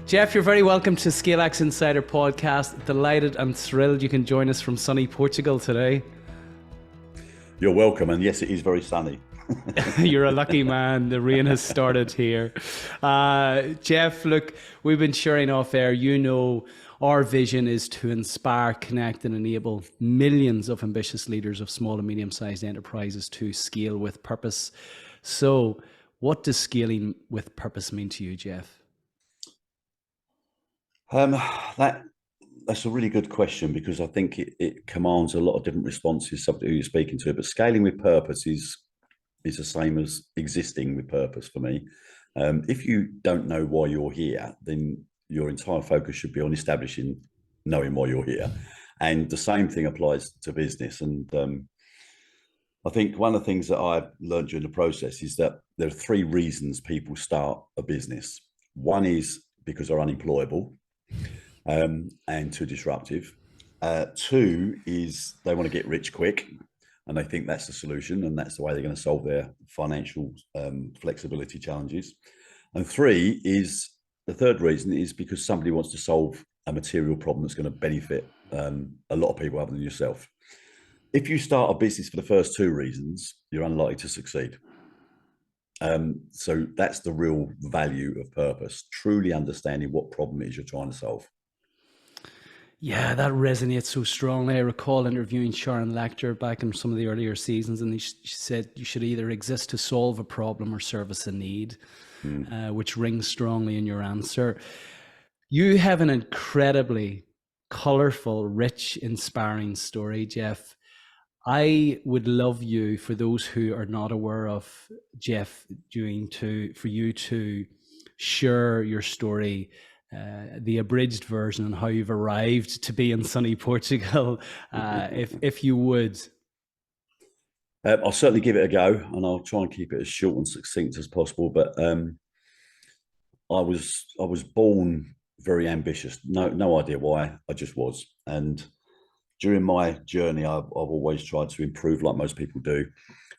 Jeff, you're very welcome to ScaleX Insider Podcast. Delighted and thrilled you can join us from sunny Portugal today. You're welcome, and yes, it is very sunny. You're a lucky man. The rain has started here. Jeff, look, we've been sharing off air. You know, our vision is to inspire, connect, and enable millions of ambitious leaders of small and medium-sized enterprises to scale with purpose. So, what does scaling with purpose mean to you, Jeff? That's a really good question, because I think it commands a lot of different responses, subject to who you're speaking to. But scaling with purpose is the same as existing with purpose for me. If you don't know why you're here, then your entire focus should be on establishing knowing why you're here. And the same thing applies to business. And I think one of the things that I've learned during the process is that there are three reasons people start a business. One is because they're unemployable and too disruptive. Two is they want to get rich quick, and they think that's the solution, and that's the way they're going to solve their financial flexibility challenges. And three is, the third reason is because somebody wants to solve a material problem that's going to benefit a lot of people other than yourself. If you start a business for the first two reasons, you're unlikely to succeed. So that's the real value of purpose, truly understanding what problem it is you're trying to solve. Yeah, that resonates so strongly. I recall interviewing Sharon Lecter back in some of the earlier seasons, and she said you should either exist to solve a problem or service a need, which rings strongly in your answer. You have an incredibly colorful, rich, inspiring story, Jeff. I would love you, for those who are not aware of Jeff, for you to share your story, the abridged version on how you've arrived to be in sunny Portugal, if you would. I'll certainly give it a go, and I'll try and keep it as short and succinct as possible. But I was born very ambitious. No idea why. I just was. And during my journey, I've always tried to improve, like most people do.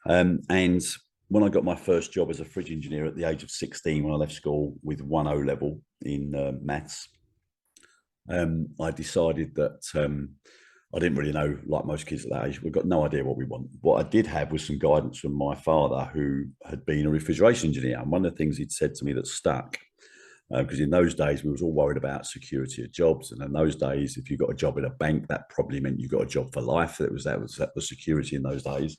And when I got my first job as a fridge engineer at the age of 16, when I left school with 1 O level in maths, I decided that I didn't really know, like most kids at that age, we've got no idea what we want. What I did have was some guidance from my father, who had been a refrigeration engineer. And one of the things he'd said to me that stuck, because in those days we was all worried about security of jobs, and in those days, if you got a job in a bank, that probably meant you got a job for life. That was security in those days.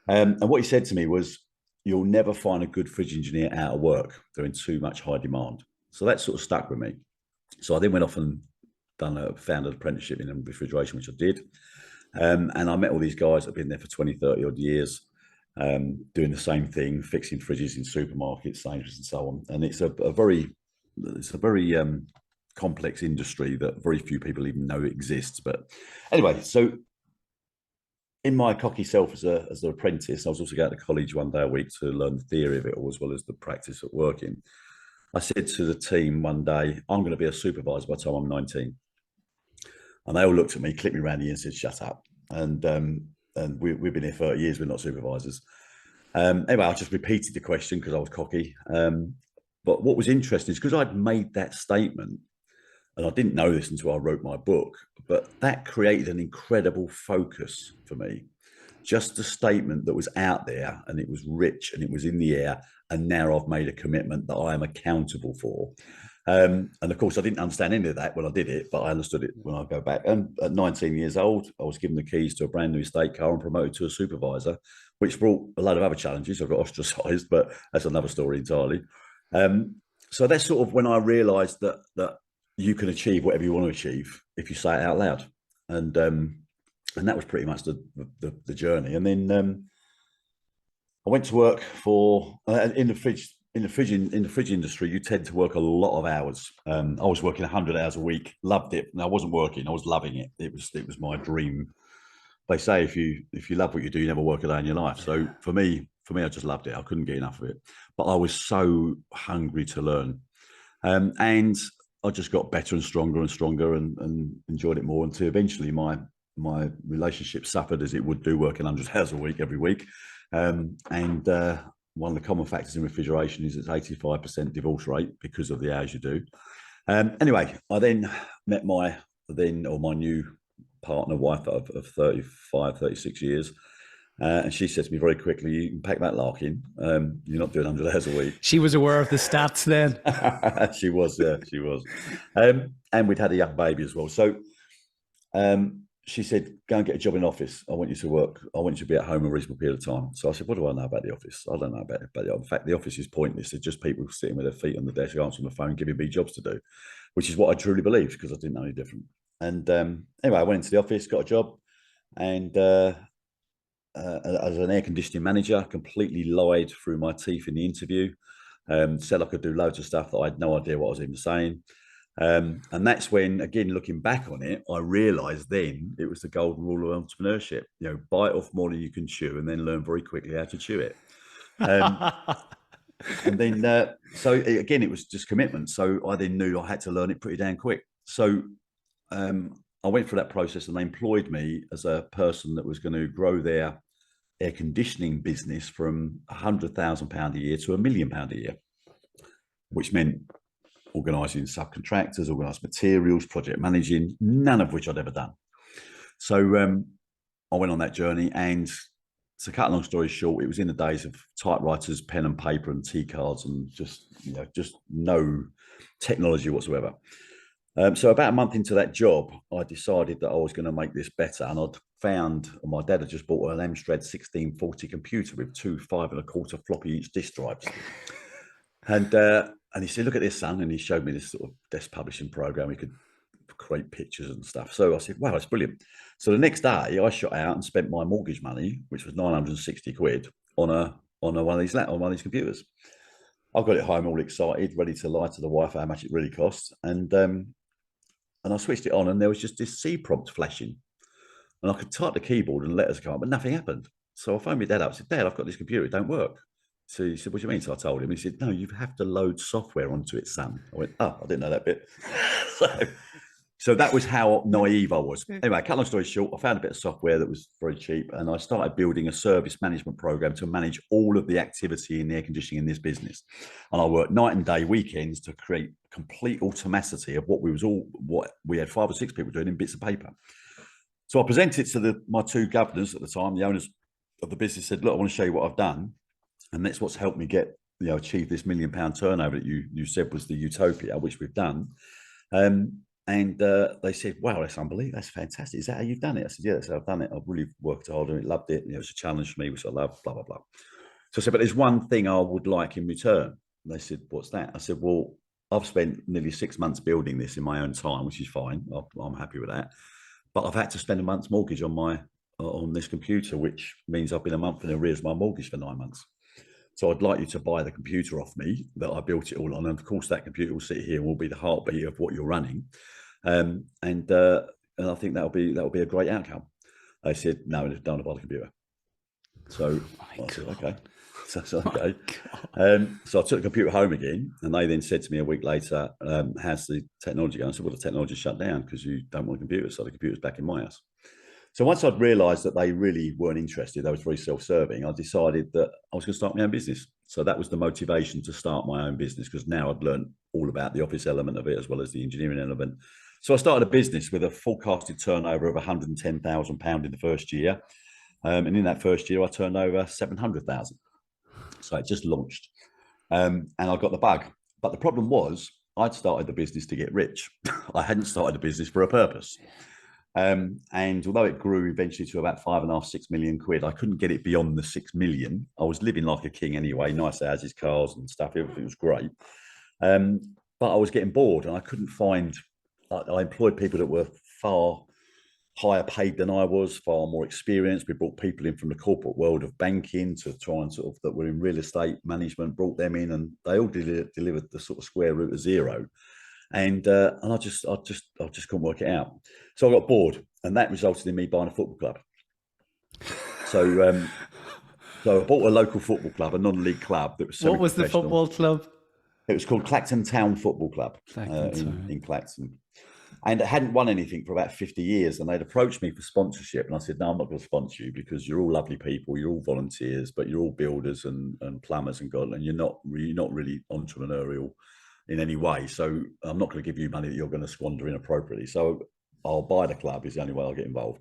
And what he said to me was, "You'll never find a good fridge engineer out of work. They're in too much high demand." So that sort of stuck with me. So I then went off and found an apprenticeship in refrigeration, which I did. And I met all these guys that have been there for 20, 30 odd years, doing the same thing, fixing fridges in supermarkets, Sainsbury's and so on. And it's a very complex industry that very few people even know exists. But anyway, so in my cocky self as an apprentice, I was also going to college one day a week to learn the theory of it all, as well as the practice at working. I said to the team one day, "I'm going to be a supervisor by the time I'm 19. And they all looked at me, clipped me around the ear and said, "Shut up." And we've been here 30 years, we're not supervisors. Anyway, I just repeated the question because I was cocky. But what was interesting is, because I'd made that statement, and I didn't know this until I wrote my book, but that created an incredible focus for me. Just a statement that was out there, and it was rich, and it was in the air, and now I've made a commitment that I am accountable for. And of course, I didn't understand any of that when I did it, but I understood it when I go back. And at 19 years old, I was given the keys to a brand new estate car and promoted to a supervisor, which brought a load of other challenges. I got ostracised, but that's another story entirely. So that's sort of when I realized that you can achieve whatever you want to achieve if you say it out loud. And that was pretty much the journey. And then I went to work for in the fridge industry. You tend to work a lot of hours. I was working 100 hours a week, loved it. And I wasn't working, I was loving it. It was my dream. They say if you love what you do, you never work a day in your life. So for me, I just loved it. I couldn't get enough of it. But I was so hungry to learn. And I just got better and stronger and enjoyed it more, until eventually my relationship suffered, as it would do, working 100 hours a week every week. And one of the common factors in refrigeration is it's 85% divorce rate because of the hours you do. Anyway, I then met my new partner, wife of 35, 36 years. And she said to me very quickly, you can pack that lark in. You're not doing 100 hours a week. She was aware of the stats then. She was, yeah, she was. And we'd had a young baby as well. So she said, go and get a job in office. I want you to work. I want you to be at home a reasonable period of time. So I said, what do I know about the office? I don't know about it. But in fact, the office is pointless. It's just people sitting with their feet on the desk, answering the phone, giving me jobs to do, which is what I truly believed because I didn't know any different. And anyway, I went into the office, got a job, and as an air conditioning manager, completely lied through my teeth in the interview. Said I could do loads of stuff that I had no idea what I was even saying. And that's when, again, looking back on it, I realized then it was the golden rule of entrepreneurship. Bite off more than you can chew and then learn very quickly how to chew it. And then, so again, it was just commitment. So I then knew I had to learn it pretty damn quick. So I went through that process and they employed me as a person that was going to grow their air conditioning business from £100,000 a year to £1 million a year, which meant organising subcontractors, organised materials, project managing, none of which I'd ever done. So I went on that journey, and to cut a long story short, it was in the days of typewriters, pen and paper and T cards, and just no technology whatsoever. So about a month into that job, I decided that I was going to make this better, and I'd found my dad had just bought an Amstrad 1640 computer with 2 5.25 floppy each disk drives, and he said, look at this, son. And he showed me this sort of desk publishing program. We could create pictures and stuff. So I said, wow, that's brilliant. So the next day I shot out and spent my mortgage money, which was 960 quid, on one of these computers. I got it home all excited, ready to lie to the wife how much it really cost. And I switched it on, and there was just this C prompt flashing. And I could type the keyboard and letters come up, but nothing happened. So I phoned my dad up and said, Dad, I've got this computer, it don't work. So he said, what do you mean? So I told him. He said, no, you have to load software onto it, son. I went, oh, I didn't know that bit. So that was how naive I was. Anyway, cut long story short, I found a bit of software that was very cheap, and I started building a service management program to manage all of the activity in the air conditioning in this business. And I worked night and day, weekends, to create complete automaticity of what we had 5 or 6 people doing in bits of paper. So I presented to my 2 governors at the time, the owners of the business, said, look, I want to show you what I've done. And that's what's helped me get, achieve this £1 million turnover that you said was the utopia, which we've done. And they said, wow, that's unbelievable. That's fantastic. Is that how you've done it? I said, yeah, that's how I've done it. I've really worked hard on it, loved it. It was a challenge for me, which I love, blah, blah, blah. So I said, but there's one thing I would like in return. And they said, what's that? I said, well, I've spent nearly 6 months building this in my own time, which is fine. I'm happy with that. But I've had to spend a month's mortgage on this computer, which means I've been a month in arrears of my mortgage for 9 months. So I'd like you to buy the computer off me that I built it all on. And of course, that computer will sit here and will be the heartbeat of what you're running. And I think that'll be a great outcome. They said, no, don't want to buy the computer. So I said, okay. So okay. So I took the computer home again, and they then said to me a week later, how's the technology going? I said, well, the technology shut down because you don't want a computer. So the computer's back in my house. So once I'd realised that they really weren't interested, they was very self-serving, I decided that I was going to start my own business. So that was the motivation to start my own business, because now I'd learned all about the office element of it as well as the engineering element. So I started a business with a forecasted turnover of £110,000 in the first year. And in that first year, I turned over 700,000. So it just launched. And I got the bug. But the problem was, I'd started the business to get rich. I hadn't started the business for a purpose. And although it grew eventually to about 5.5, 6 million quid, I couldn't get it beyond the 6 million. I was living like a king anyway, nice houses, cars and stuff. Everything was great. But I was getting bored, and I couldn't find, I employed people that were far higher paid than I was, far more experienced. We brought people in from the corporate world of banking to try and sort of, that were in real estate management, brought them in, and they all delivered the sort of square root of zero. And I just couldn't work it out. So I got bored, and that resulted in me buying a football club. So I bought a local football club, a non-league club that was What was the football club? It was called Clacton Town Football Club in Clacton. And it hadn't won anything for about 50 years. And they'd approached me for sponsorship. And I said, no, I'm not going to sponsor you, because you're all lovely people. You're all volunteers, but you're all builders and plumbers and God, and you're not really entrepreneurial. in any way. So I'm not going to give you money that you're going to squander inappropriately. So I'll buy the club is the only way I'll get involved.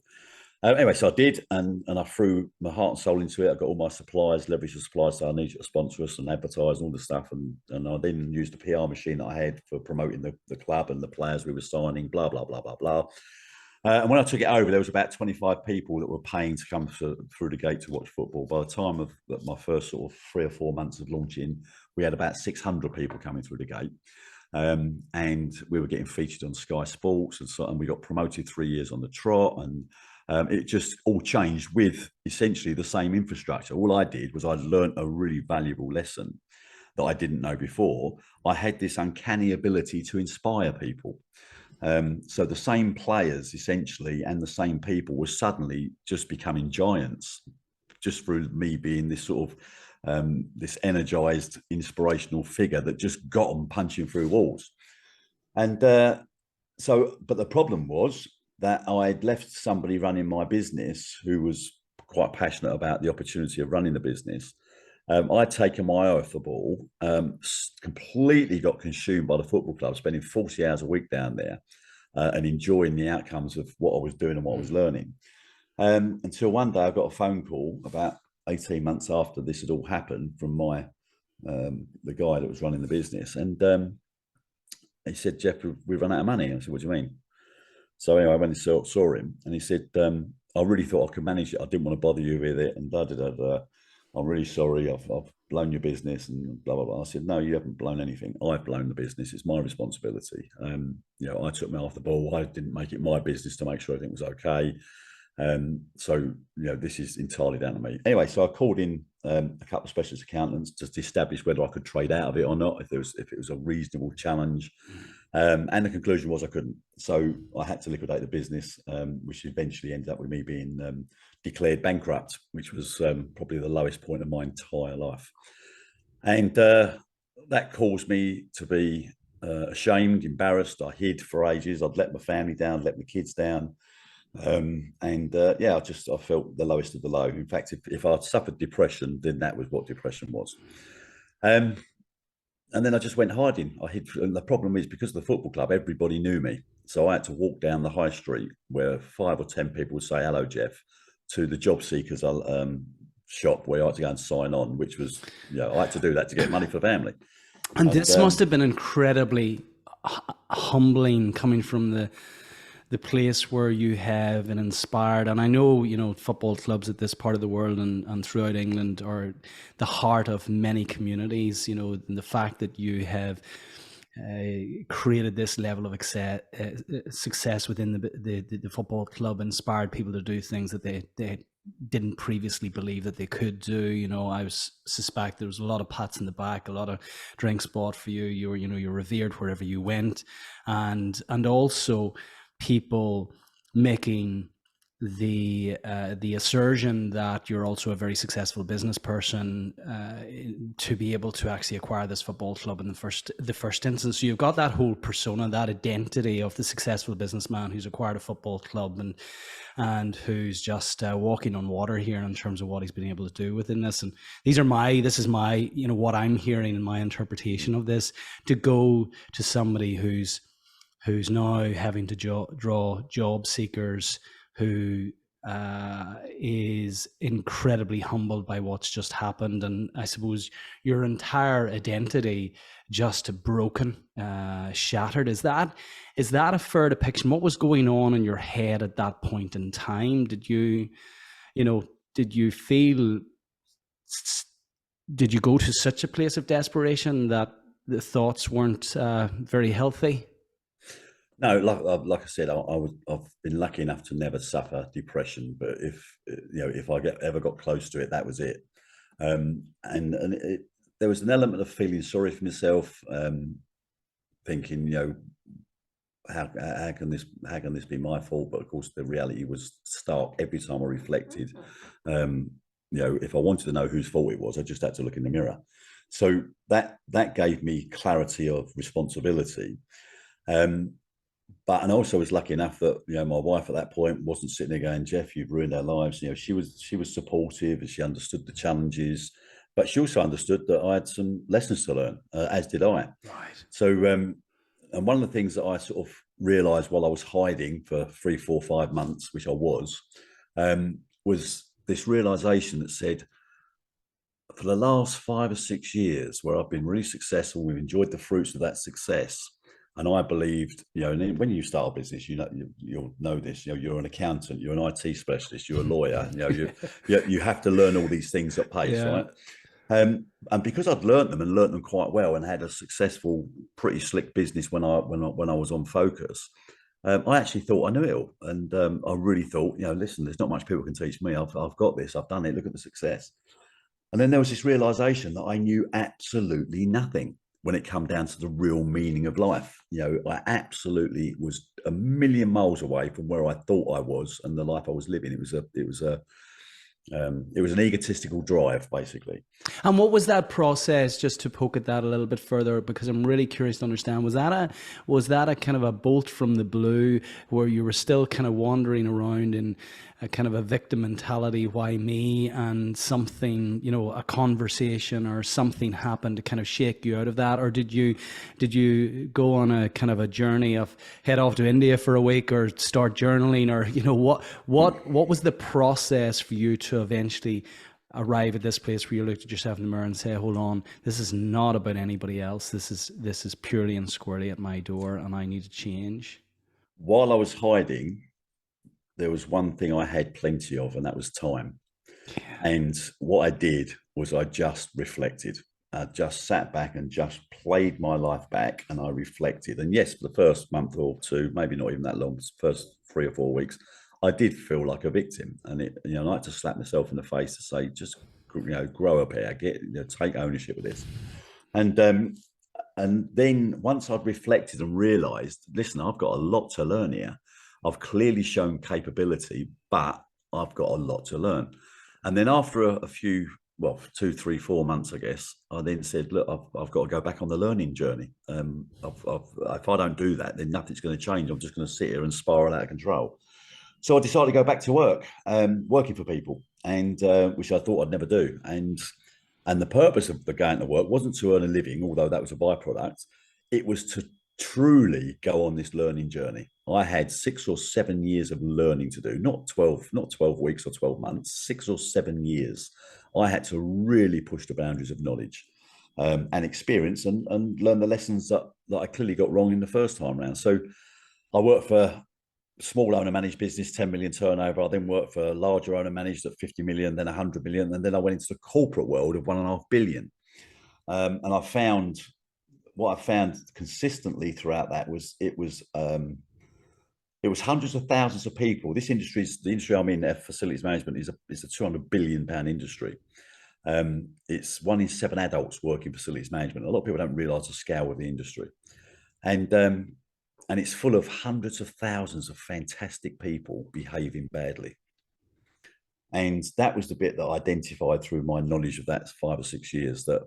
Anyway, so I did, and I threw my heart and soul into it. I got all my suppliers, leveraged the suppliers, so I need you to sponsor us and advertise and all the stuff. And I then used the PR machine that I had for promoting the club and the players we were signing, blah, blah, blah, blah, blah. And when I took it over, there was about 25 people that were paying to come through the gate to watch football. By the time of my first sort of 3 or 4 months of launching, we had about 600 people coming through the gate. And we were getting featured on Sky Sports, and we got promoted 3 years on the trot. And it just all changed with essentially the same infrastructure. All I did was I learned a really valuable lesson that I didn't know before. I had this uncanny ability to inspire people. So the same players essentially and the same people were suddenly just becoming giants just through me being this sort of this energized, inspirational figure that just got them punching through walls. And but the problem was that I'd left somebody running my business who was quite passionate about the opportunity of running the business. I'd taken my eye off the ball, completely got consumed by the football club, spending 40 hours a week down there and enjoying the outcomes of what I was doing and what I was learning. Until one day I got a phone call about 18 months after this had all happened from the guy that was running the business. And he said, "Jeff, we've run out of money." I said, "What do you mean?" So anyway, I went and saw him, and he said, "I really thought I could manage it. I didn't want to bother you with it, and blah, blah, blah, blah. I'm really sorry. I've blown your business," and blah, blah, blah. I said, "No, you haven't blown anything. I've blown the business. It's my responsibility. I took me off the ball. I didn't make it my business to make sure everything was okay. So this is entirely down to me." Anyway, so I called in a couple of specialist accountants just to establish whether I could trade out of it or not, if it was a reasonable challenge. And the conclusion was I couldn't. So I had to liquidate the business, which eventually ended up with me being declared bankrupt, which was probably the lowest point of my entire life. And that caused me to be ashamed, embarrassed. I hid for ages. I'd let my family down, let my kids down. I felt the lowest of the low. In fact, if I'd suffered depression, then that was what depression was. And then I just went hiding. I hid. And the problem is, because of the football club, everybody knew me. So I had to walk down the high street where 5 or 10 people would say, "Hello, Jeff," to the job seekers shop where I had to go and sign on, which was, I had to do that to get money for family. And this must have been incredibly humbling, coming from the place where you have an inspired, and I know, football clubs at this part of the world and throughout England are the heart of many communities, and the fact that you have created this level of success within the football club, inspired people to do things that they didn't previously believe that they could do. I suspect there was a lot of pats in the back, a lot of drinks bought for you. You're revered wherever you went, and also people making the assertion that you're also a very successful business person to be able to actually acquire this football club in the first instance. So you've got that whole persona, that identity of the successful businessman who's acquired a football club and who's just walking on water here in terms of what he's been able to do within this. And this is my what I'm hearing in my interpretation of this, to go to somebody who's now having to draw job seekers, who is incredibly humbled by what's just happened. And I suppose your entire identity just broken, shattered. Is that a fair depiction? What was going on in your head at that point in time? Did you go to such a place of desperation that the thoughts weren't very healthy? No, like I said, I've been lucky enough to never suffer depression. But if I ever got close to it, that was it. There was an element of feeling sorry for myself, thinking, how can this be my fault? But of course, the reality was stark every time I reflected. If I wanted to know whose fault it was, I just had to look in the mirror. So that gave me clarity of responsibility. And also was lucky enough that my wife at that point wasn't sitting there going, "Jeff, you've ruined our lives." She was supportive, and she understood the challenges. but she also understood that I had some lessons to learn, as did I. Right. So, and one of the things that I sort of realised while I was hiding for 3, 4, 5 months, which I was this realisation that said, for the last 5 or 6 years, where I've been really successful, we've enjoyed the fruits of that success. And I believed, and when you start a business, you'll know this. You're an accountant, you're an IT specialist, you're a lawyer. You have to learn all these things at pace, right? And because I'd learned them quite well, and had a successful, pretty slick business when I was on focus, I actually thought I knew it all, and I really thought, listen, there's not much people can teach me. I've got this. I've done it. Look at the success. And then there was this realization that I knew absolutely nothing when it come down to the real meaning of life. I absolutely was a million miles away from where I thought I was and the life I was living. It was an egotistical drive, basically. And what was that process, just to poke at that a little bit further, because I'm really curious to understand, was that a kind of a bolt from the blue, where you were still kind of wandering around in a kind of a victim mentality, why me, and something, a conversation or something happened to kind of shake you out of that? Or did you go on a kind of a journey of head off to India for a week, or start journaling, or what was the process for you to eventually arrive at this place where you looked at yourself in the mirror and say, hold on, this is not about anybody else, this is purely and squarely at my door, and I need to change? While I was hiding, there was one thing I had plenty of, and that was time. Yeah. And what I did was I just reflected. I just sat back and just played my life back, and I reflected. And yes, for the first month or two, maybe not even that long, first 3 or 4 weeks, I did feel like a victim. And I like to slap myself in the face to say, just grow up here, take ownership of this. And then once I'd reflected and realised, listen, I've got a lot to learn here. I've clearly shown capability, but I've got a lot to learn. And then after a few, 2, 3, 4 months, I guess, I then said, look, I've got to go back on the learning journey. If I don't do that, then nothing's going to change. I'm just going to sit here and spiral out of control. So I decided to go back to work, working for people, and which I thought I'd never do. And the purpose of the going to work wasn't to earn a living, although that was a byproduct. It was to truly go on this learning journey. I had 6 or 7 years of learning to do, not 12 weeks or 12 months, 6 or 7 years. I had to really push the boundaries of knowledge and experience, and learn the lessons that I clearly got wrong in the first time around. So I worked for a small owner managed business, 10 million turnover. I then worked for a larger owner managed at 50 million, then 100 million. And then I went into the corporate world of 1.5 billion. And what I found consistently throughout that was it was hundreds of thousands of people. The industry I'm in, facilities management, is a 200 billion pound industry. It's 1 in 7 adults working facilities management. A lot of people don't realize the scale of the industry, and it's full of hundreds of thousands of fantastic people behaving badly. And that was the bit that I identified through my knowledge of that 5 or 6 years, that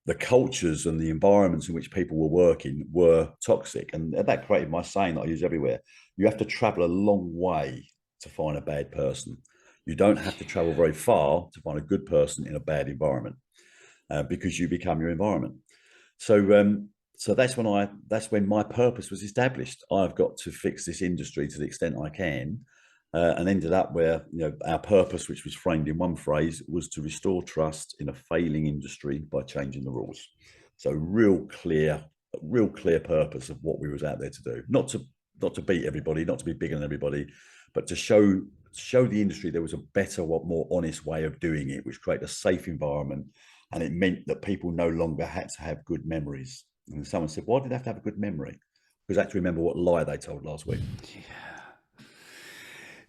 the cultures and the environments in which people were working were toxic. And that created my saying that I use everywhere: you have to travel a long way to find a bad person. You don't have to travel very far to find a good person in a bad environment, because you become your environment. So that's when my purpose was established. I've got to fix this industry to the extent I can, and ended up where our purpose, which was framed in one phrase, was to restore trust in a failing industry by changing the rules. So real clear purpose of what we was out there to do. Not to beat everybody, not to be bigger than everybody, but to show the industry there was a better, more honest way of doing it, which created a safe environment. And it meant that people no longer had to have good memories. And someone said, why did they have to have a good memory? Because I had to remember what lie they told last week. Yeah.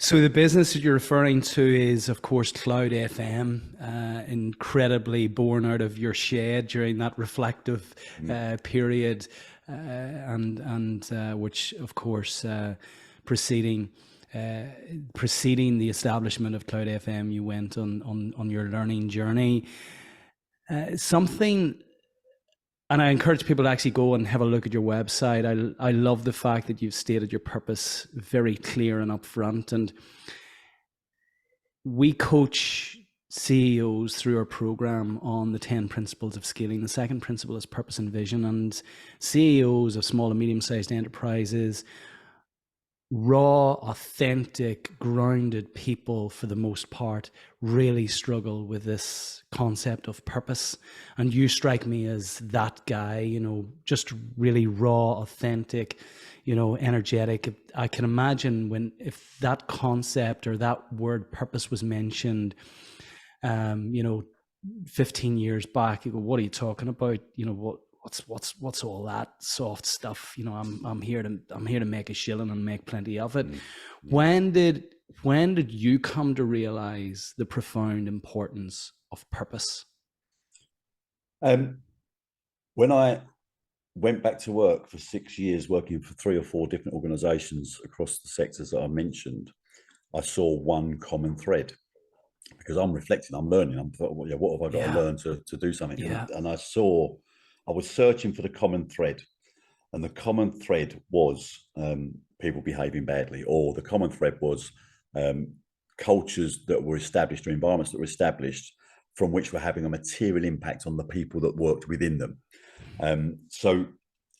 So the business that you're referring to is, of course, Cloudfm, incredibly born out of your shed during that reflective period, and which, of course, preceding the establishment of Cloudfm, you went on your learning journey. And I encourage people to actually go and have a look at your website. I love the fact that you've stated your purpose very clear and upfront. And we coach CEOs through our program on the 10 principles of scaling. The second principle is purpose and vision. And CEOs of small and medium-sized enterprises, raw, authentic, grounded people, for the most part, really struggle with this concept of purpose. And you strike me as that guy, you know, just really raw, authentic, you know, energetic. I can imagine if that concept or that word purpose was mentioned, you know, 15 years back, you go, what are you talking about? You know, what's all that soft stuff? You know, I'm here to make a shilling and make plenty of it. When did you come to realize the profound importance of purpose? When I went back to work for 6 years, working for 3 or 4 different organizations across the sectors that I mentioned, I saw one common thread. Because I'm reflecting, I'm learning. I'm thought, well, yeah, what have I got to learn to do something? Yeah. And I was searching for the common thread, and the common thread was people behaving badly, or the common thread was cultures that were established or environments that were established from which were having a material impact on the people that worked within them.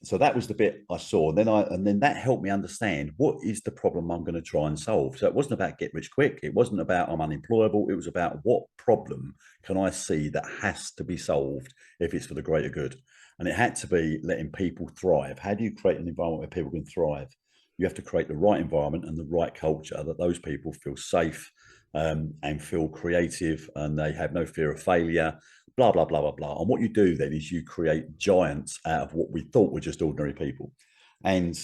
So that was the bit I saw. And then that helped me understand what is the problem I'm going to try and solve. So it wasn't about get rich quick. It wasn't about I'm unemployable. It was about what problem can I see that has to be solved if it's for the greater good. And it had to be letting people thrive. How do you create an environment where people can thrive? You have to create the right environment and the right culture that those people feel safe and feel creative, and they have no fear of failure, blah, blah, blah, blah, blah. And what you do then is you create giants out of what we thought were just ordinary people. And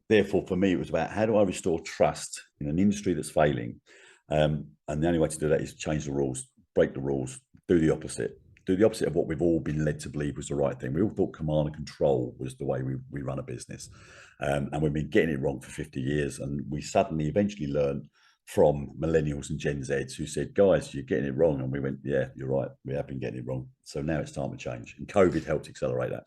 therefore, for me, it was about how do I restore trust in an industry that's failing? And the only way to do that is change the rules, break the rules, do the opposite of what we've all been led to believe was the right thing. We all thought command and control was the way we run a business. And we've been getting it wrong for 50 years. And we suddenly eventually learned from millennials and Gen Zs who said, guys, you're getting it wrong. And we went, yeah, you're right. We have been getting it wrong. So now it's time to change. And COVID helped accelerate that.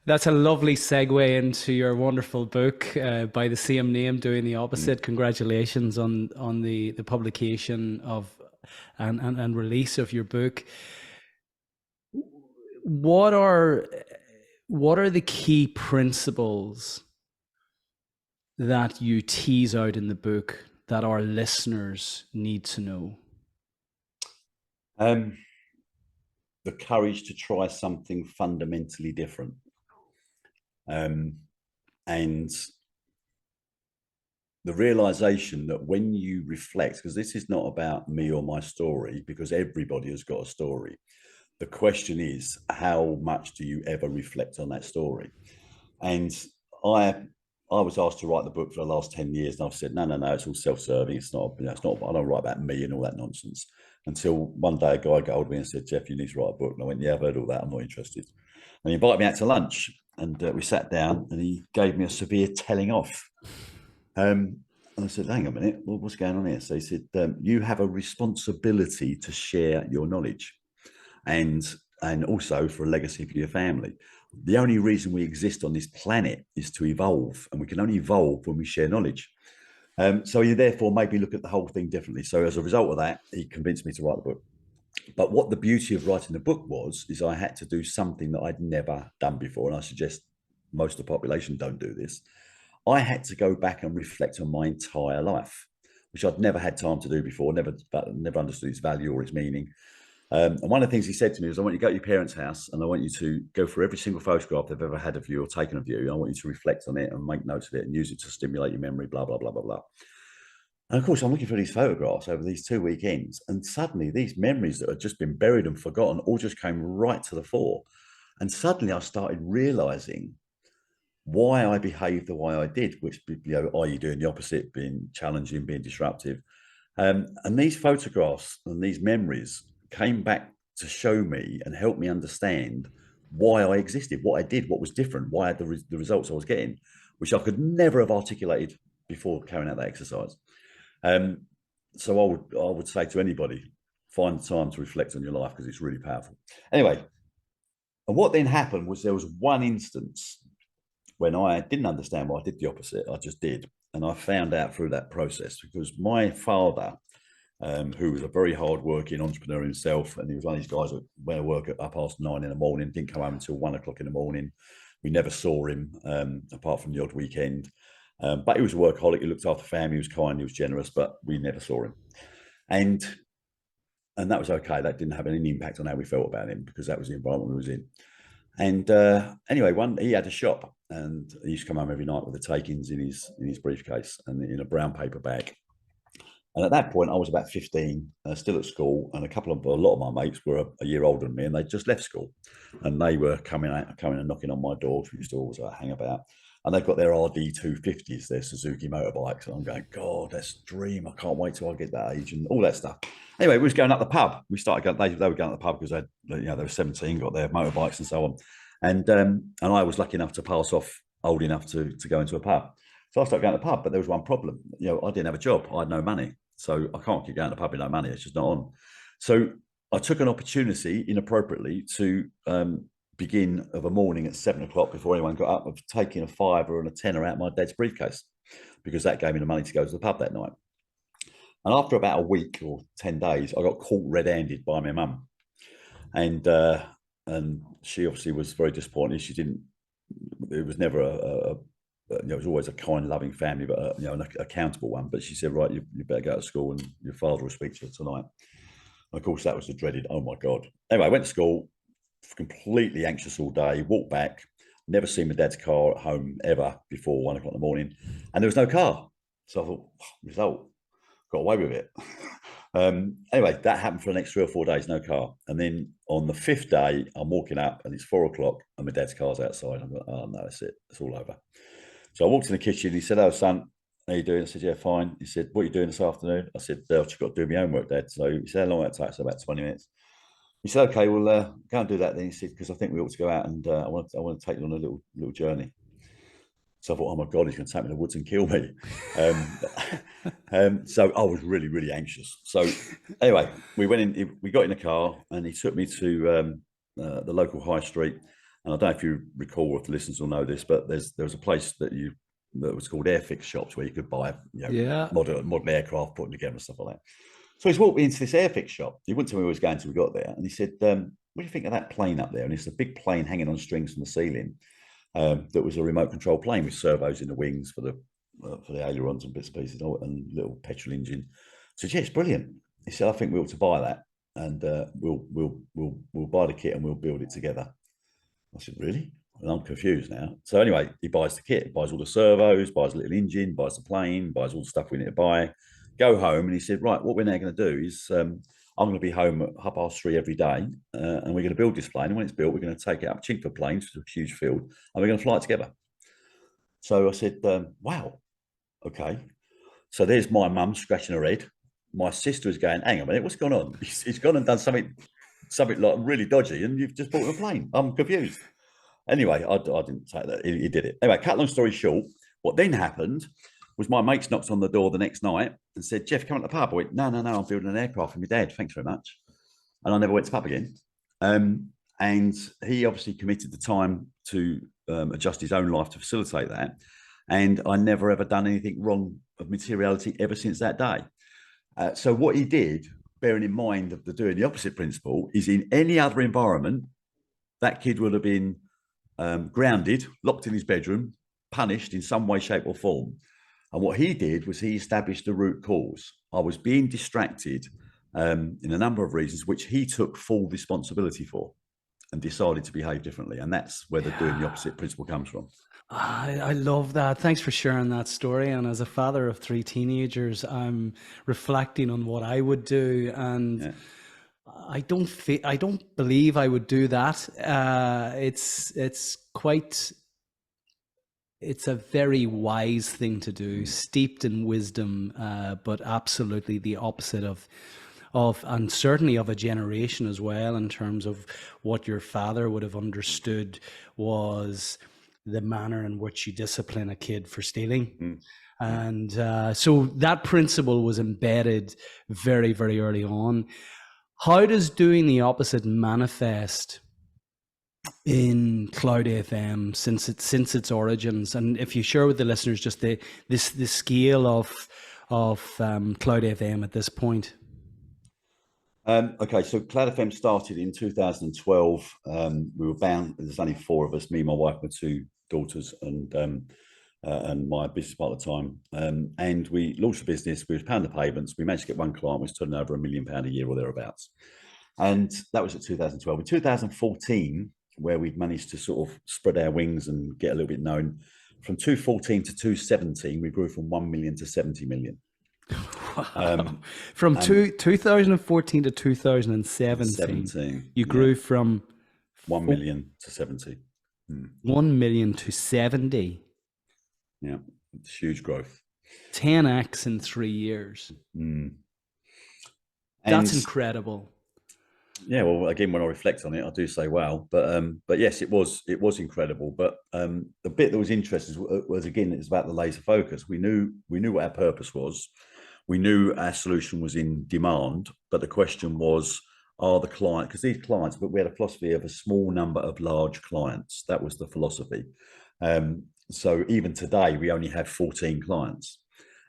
That's a lovely segue into your wonderful book by the same name, Doing the Opposite. Congratulations on the publication of and release of your book. What are the key principles that you tease out in the book that our listeners need to know? The courage to try something fundamentally different. And the realization that when you reflect, because this is not about me or my story, because everybody has got a story. The question is, how much do you ever reflect on that story? And I was asked to write the book for the last 10 years, and I've said, no, it's all self-serving. It's not, it's not, I don't write about me and all that nonsense. Until one day a guy got hold of me and said, Jeff, you need to write a book. And I went, yeah, I've heard all that. I'm not interested. And he invited me out to lunch, and we sat down, and he gave me a severe telling off. And I said, hang on a minute, what's going on here? So he said, you have a responsibility to share your knowledge and also for a legacy for your family. The only reason we exist on this planet is to evolve, and we can only evolve when we share knowledge. So you therefore maybe look at the whole thing differently. So as a result of that, he convinced me to write the book. But what the beauty of writing the book was, is I had to do something that I'd never done before. And I suggest most of the population don't do this. I had to go back and reflect on my entire life, which I'd never had time to do before, never understood its value or its meaning. And one of the things he said to me was, I want you to go to your parents' house, and I want you to go through every single photograph they've ever had of you or taken of you. I want you to reflect on it and make notes of it and use it to stimulate your memory, blah, blah, blah, blah, blah. And of course, I'm looking for these photographs over these 2 weekends, and suddenly these memories that had just been buried and forgotten all just came right to the fore. And suddenly I started realizing why I behaved the way I did, which, you know, are you doing the opposite, being challenging, being disruptive. And these photographs and these memories came back to show me and help me understand why I existed, what I did, what was different, why I had the results I was getting, which I could never have articulated before carrying out that exercise. So I would say to anybody, find time to reflect on your life, because it's really powerful. Anyway, and what then happened was there was one instance when I didn't understand why I did the opposite. I just did. And I found out through that process, because my father who was a very hard-working entrepreneur himself, and he was one of these guys that went to work at 9:30 in the morning, didn't come home until 1 o'clock in the morning. We never saw him apart from the odd weekend, but he was a workaholic. He looked after family. He was kind. He was generous, but we never saw him, and that was okay. That didn't have any impact on how we felt about him because that was the environment we was in. And anyway, he had a shop, and he used to come home every night with the takings in his briefcase and in a brown paper bag. And at that point, I was about 15, still at school, and a lot of my mates were a year older than me, and they just left school, and they were coming and knocking on my door, which we used to always hang about. And they've got their RD250s, their Suzuki motorbikes, and I'm going, God, that's a dream! I can't wait till I get that age and all that stuff. Anyway, we was going up the pub. We started going. They were going up the pub because they were 17, got their motorbikes and so on, and I was lucky enough to pass off old enough to go into a pub. So I started going to the pub, but there was one problem. I didn't have a job. I had no money. So I can't keep going to the pub with no money. It's just not on. So I took an opportunity inappropriately to begin of a morning at 7 o'clock before anyone got up of taking a £5 and a tenner out of my dad's briefcase, because that gave me the money to go to the pub that night. And after about a week or 10 days, I got caught red-handed by my mum. And she obviously was very disappointed. It was never it was always a kind, loving family, but an accountable one. But she said, right, you better go to school and your father will speak to you tonight. And of course, that was the dreaded, oh my God. Anyway, I went to school, completely anxious all day, walked back, never seen my dad's car at home ever before 1 o'clock in the morning. And there was no car. So I thought, result, got away with it. Anyway, that happened for the next 3 or 4 days, no car. And then on the 5th day, I'm walking up and it's 4 o'clock and my dad's car's outside. I'm like, oh no, that's it. It's all over. So I walked in the kitchen. He said, oh, son, how you doing? I said, yeah, fine. He said, what are you doing this afternoon? I said, I've just got to do my homework, Dad. So he said, how long will that take? So about 20 minutes. He said, okay, well, go and do that then. He said, because I think we ought to go out and I want to take you on a little journey. So I thought, oh my God, he's going to take me to the woods and kill me. So I was really, really anxious. So anyway, we got in the car and he took me to the local high street. And I don't know if you recall, or if the listeners will know this, but there was a place that was called Airfix shops where you could buy modern aircraft, put them together and stuff like that. So he's walked me into this Airfix shop. He wouldn't tell me where he was going until we got there. And he said, what do you think of that plane up there? And it's a big plane hanging on strings from the ceiling that was a remote control plane with servos in the wings for the ailerons and bits and pieces and little petrol engine. So yeah, it's brilliant. He said, I think we ought to buy that and we'll buy the kit and we'll build it together. I said, really? And I'm confused now. So anyway, he buys the kit, buys all the servos, buys a little engine, buys the plane, buys all the stuff we need to buy. Go home, and he said, right, what we're now going to do is I'm going to be home at 3:30 every day, and we're going to build this plane. And when it's built, we're going to take it up Chingford Plains, which is a huge field, and we're going to fly it together. So I said, wow, okay. So there's my mum scratching her head. My sister is going, hang on a minute, what's going on? He's gone and done something like really dodgy, and you've just bought him a plane. I'm confused. Anyway, I didn't say that. He did it. Anyway, cut long story short, what then happened was my mates knocked on the door the next night and said, Jeff, come on to the pub. I went, no, I'm building an aircraft for my dad. Thanks very much. And I never went to the pub again. And he obviously committed the time to adjust his own life to facilitate that. And I never ever done anything wrong of materiality ever since that day. So what he did, bearing in mind of doing the opposite principle, is in any other environment, that kid would have been grounded, locked in his bedroom, punished in some way, shape or form. And what he did was he established the root cause. I was being distracted in a number of reasons, which he took full responsibility for and decided to behave differently. And that's where the doing the opposite principle comes from. I love that. Thanks for sharing that story. And as a father of 3 teenagers, I'm reflecting on what I would do. And I don't believe I would do that. It's a very wise thing to do, steeped in wisdom, but absolutely the opposite of and certainly of a generation as well, in terms of what your father would have understood was the manner in which you discipline a kid for stealing. And so that principle was embedded very, very early on. How does doing the opposite manifest in Cloud FM since its origins? And if you share with the listeners just the scale of Cloud FM at this point. Okay, so Cloudfm started in 2012. We were bound. There's only four of us: me, my wife, my two daughters, and my business partner at the time. And we launched the business. We was pounding the pavements. We managed to get one client, which was turning over £1 million a year or thereabouts. And that was at 2012. In 2014, where we'd managed to sort of spread our wings and get a little bit known, from 2014 to 2017, we grew from 1 million to 70 million. Wow. From 2014 to 2017, you grew from 1 million to 70. 1 million to 70. Yeah, it's huge growth. 10x in 3 years. That's incredible. Yeah, well, again, when I reflect on it, I do say, wow. But yes, it was incredible. But the bit that was interesting was again, it's about the laser focus. We knew what our purpose was. We knew our solution was in demand, but the question was, are the client, because these clients, but we had a philosophy of a small number of large clients. That was the philosophy. So even today, we only have 14 clients,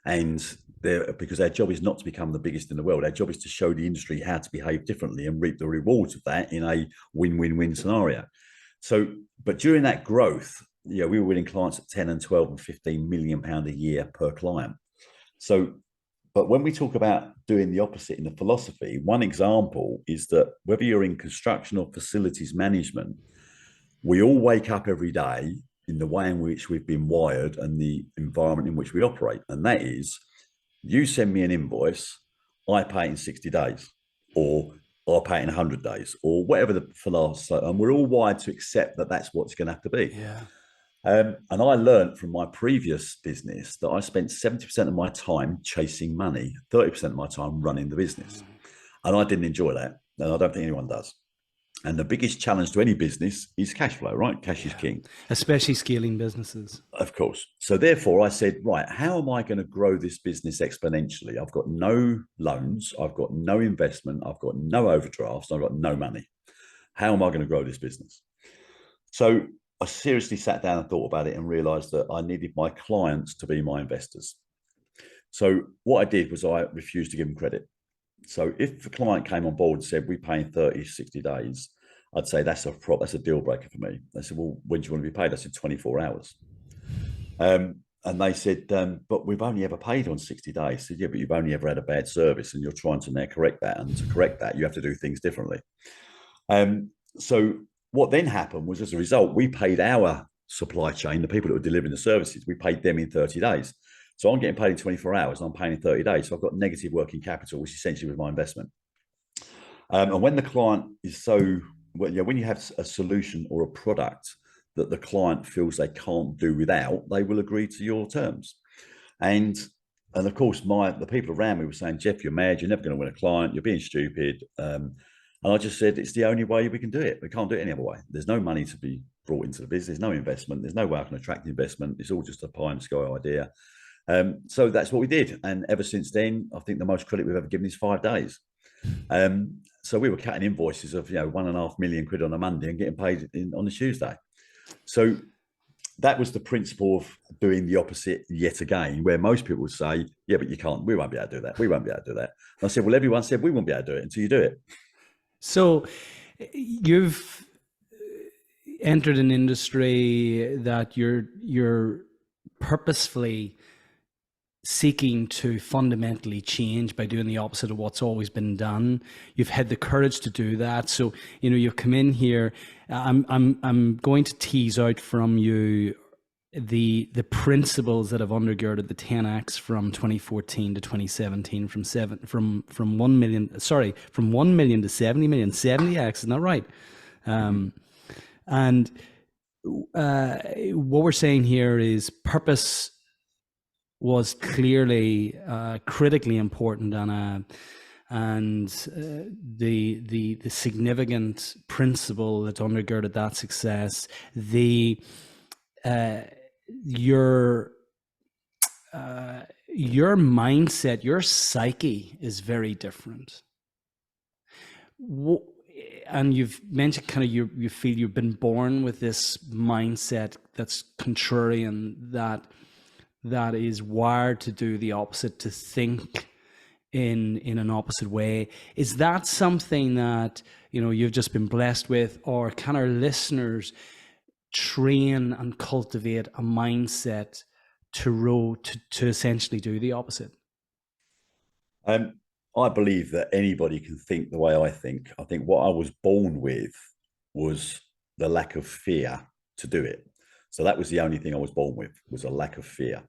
and because our job is not to become the biggest in the world. Our job is to show the industry how to behave differently and reap the rewards of that in a win-win-win scenario. So, but during that growth, we were winning clients at 10 and 12 and 15 million pound a year per client. So, but when we talk about doing the opposite in the philosophy, one example is that whether you're in construction or facilities management, we all wake up every day in the way in which we've been wired and the environment in which we operate. And that is, you send me an invoice, I pay it in 60 days, or I'll pay it in 100 days, or whatever the philosophy. And we're all wired to accept that that's what's going to have to be. Yeah. And I learned from my previous business that I spent 70% of my time chasing money, 30% of my time running the business. And I didn't enjoy that. And I don't think anyone does. And the biggest challenge to any business is cash flow, right? Cash is king. Especially scaling businesses. Of course. So therefore I said, right, how am I going to grow this business exponentially? I've got no loans. I've got no investment. I've got no overdrafts. I've got no money. How am I going to grow this business? So I seriously sat down and thought about it and realized that I needed my clients to be my investors. So what I did was I refused to give them credit. So if the client came on board and said, we pay in 30, 60 days, I'd say that's a deal breaker for me. They said, well, when do you want to be paid? I said, 24 hours. And they said, but we've only ever paid on 60 days. I said, yeah, but you've only ever had a bad service and you're trying to now correct that. And to correct that, you have to do things differently. So what then happened was, as a result, we paid our supply chain, the people that were delivering the services, we paid them in 30 days. So I'm getting paid in 24 hours and I'm paying in 30 days. So I've got negative working capital, which essentially was my investment. And when the client is when you have a solution or a product that the client feels they can't do without, they will agree to your terms. And of course, the people around me were saying, Jeff, you're mad. You're never going to win a client. You're being stupid. And I just said, it's the only way we can do it. We can't do it any other way. There's no money to be brought into the business. There's no investment. There's no way I can attract investment. It's all just a pie in the sky idea. So that's what we did. And ever since then, I think the most credit we've ever given is 5 days. So we were cutting invoices of, £1.5 million on a Monday and getting paid on a Tuesday. So that was the principle of doing the opposite yet again, where most people would say, yeah, but you can't, we won't be able to do that. We won't be able to do that. And I said, well, everyone said we won't be able to do it until you do it. So you've entered an industry that you're purposefully seeking to fundamentally change by doing the opposite of what's always been done. You've had the courage to do that. So, you've come in here. I'm going to tease out from you the principles that have undergirded the 10x from 2014 to 2017, from 1 million to 70 million, 70x, isn't that right? And what we're saying here is purpose was clearly critically important, and the significant principle that undergirded that success. Your mindset, your psyche is very different. And you've mentioned kind of you feel you've been born with this mindset that's contrarian, that is wired to do the opposite, to think in an opposite way. Is that something that, you know, you've just been blessed with, or can our listeners train and cultivate a mindset to essentially do the opposite? I believe that anybody can think the way I think. I think what I was born with was the lack of fear to do it. So that was the only thing I was born with, was a lack of fear.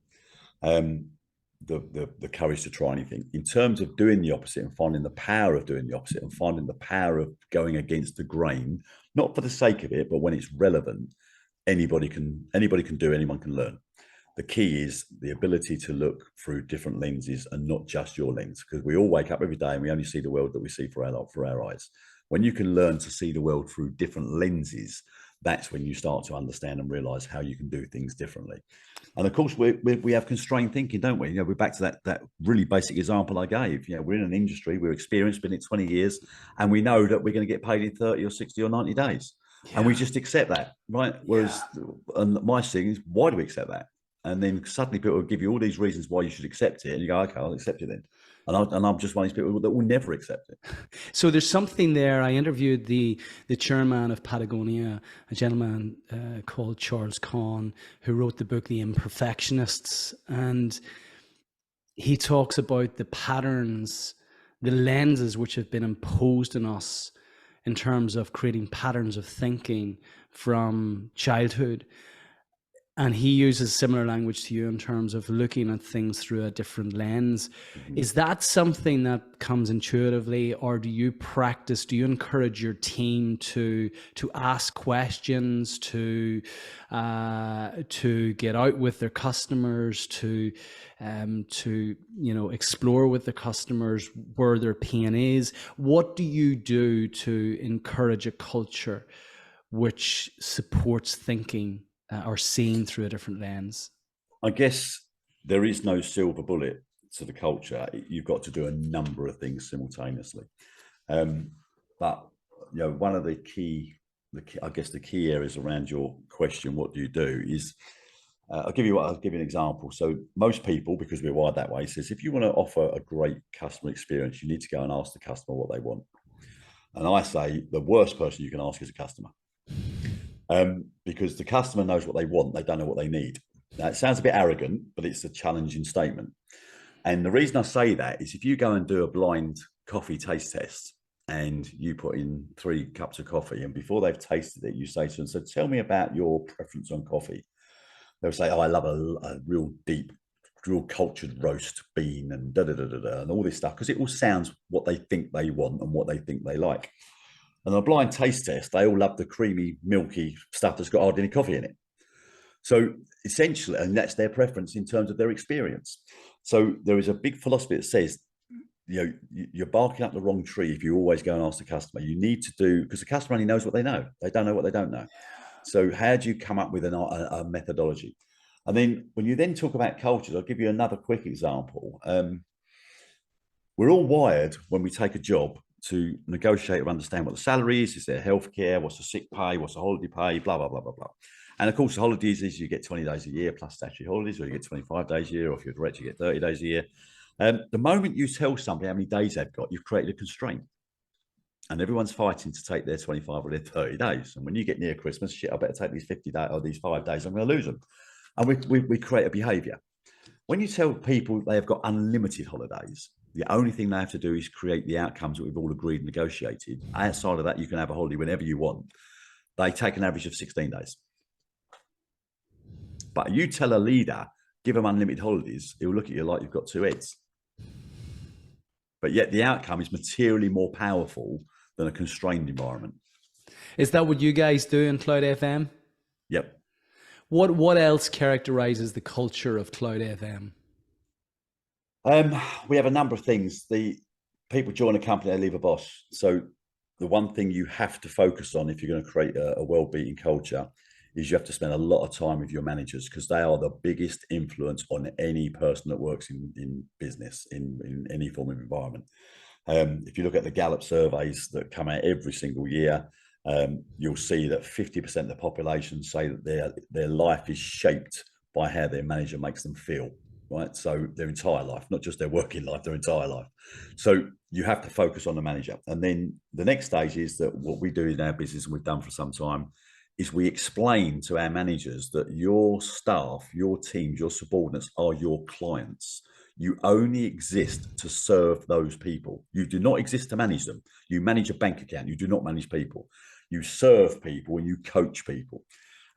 The courage to try anything. In terms of doing the opposite and finding the power of doing the opposite and finding the power of going against the grain, not for the sake of it, but when it's relevant, anybody can do, anyone can learn. The key is the ability to look through different lenses and not just your lens, because we all wake up every day and we only see the world that we see for our eyes. When you can learn to see the world through different lenses, that's when you start to understand and realize how you can do things differently. And of course, we have constrained thinking, don't we? You know, we're back to that really basic example I gave. You know, we're in an industry, we're experienced, been in it 20 years, and we know that we're going to get paid in 30 or 60 or 90 days. Yeah. And we just accept that, right? Whereas, and my thing is, why do we accept that? And then suddenly people will give you all these reasons why you should accept it, and you go, okay, I'll accept it then. And I'm just one of these people that will never accept it. So there's something there. I interviewed the chairman of Patagonia, a gentleman called Charles Kahn, who wrote the book The Imperfectionists, and he talks about the patterns, the lenses which have been imposed on us in terms of creating patterns of thinking from childhood. And he uses similar language to you in terms of looking at things through a different lens. Mm-hmm. Is that something that comes intuitively, or do you encourage your team to ask questions, to get out with their customers, to explore with the customers where their pain is? What do you do to encourage a culture which supports thinking or seen through a different lens? I guess there is no silver bullet to the culture. You've got to do a number of things simultaneously. But you know, one of the key areas around your question, what do you do, is I'll give you an example. So most people, because we're wired that way, says if you want to offer a great customer experience, you need to go and ask the customer what they want. And I say the worst person you can ask is a customer. Because the customer knows what they want, they don't know what they need. Now, it sounds a bit arrogant, but it's a challenging statement. And the reason I say that is if you go and do a blind coffee taste test and you put in 3 cups of coffee, and before they've tasted it, you say to them, so tell me about your preference on coffee. They'll say, oh, I love a real deep, real cultured roast bean and and all this stuff, because it all sounds what they think they want and what they think they like. And a blind taste test, they all love the creamy, milky stuff that's got hardly any coffee in it. So essentially, and that's their preference in terms of their experience. So there is a big philosophy that says, you know, you're barking up the wrong tree if you always go and ask the customer. You need to do, because the customer only knows what they know. They don't know what they don't know. So how do you come up with a methodology? And then when you then talk about cultures, I'll give you another quick example. We're all wired when we take a job to negotiate or understand what the salary is there healthcare, what's the sick pay, what's the holiday pay, blah, blah, blah, blah, blah. And of course, the holidays is you get 20 days a year plus statutory holidays, or you get 25 days a year, or if you're direct, you get 30 days a year. The moment you tell somebody how many days they've got, you've created a constraint. And everyone's fighting to take their 25 or their 30 days. And when you get near Christmas, shit, I better take these 50 days or these 5 days, I'm going to lose them. And we create a behavior. When you tell people they have got unlimited holidays, the only thing they have to do is create the outcomes that we've all agreed and negotiated. Outside of that, you can have a holiday whenever you want. They take an average of 16 days. But you tell a leader, give them unlimited holidays, he'll look at you like you've got 2 heads. But yet the outcome is materially more powerful than a constrained environment. Is that what you guys do in Cloud FM? Yep. What else characterizes the culture of Cloud FM? We have a number of things. The people join a company, they leave a boss. So the one thing you have to focus on if you're going to create a well-beaten culture is you have to spend a lot of time with your managers, because they are the biggest influence on any person that works in business, in any form of environment. If you look at the Gallup surveys that come out every single year, you'll see that 50% of the population say that their life is shaped by how their manager makes them feel. right? So their entire life, not just their working life, their entire life. So you have to focus on the manager. And then the next stage is that what we do in our business, and we've done for some time, is we explain to our managers that your staff, your teams, your subordinates are your clients. You only exist to serve those people. You do not exist to manage them. You manage a bank account. You do not manage people. You serve people and you coach people.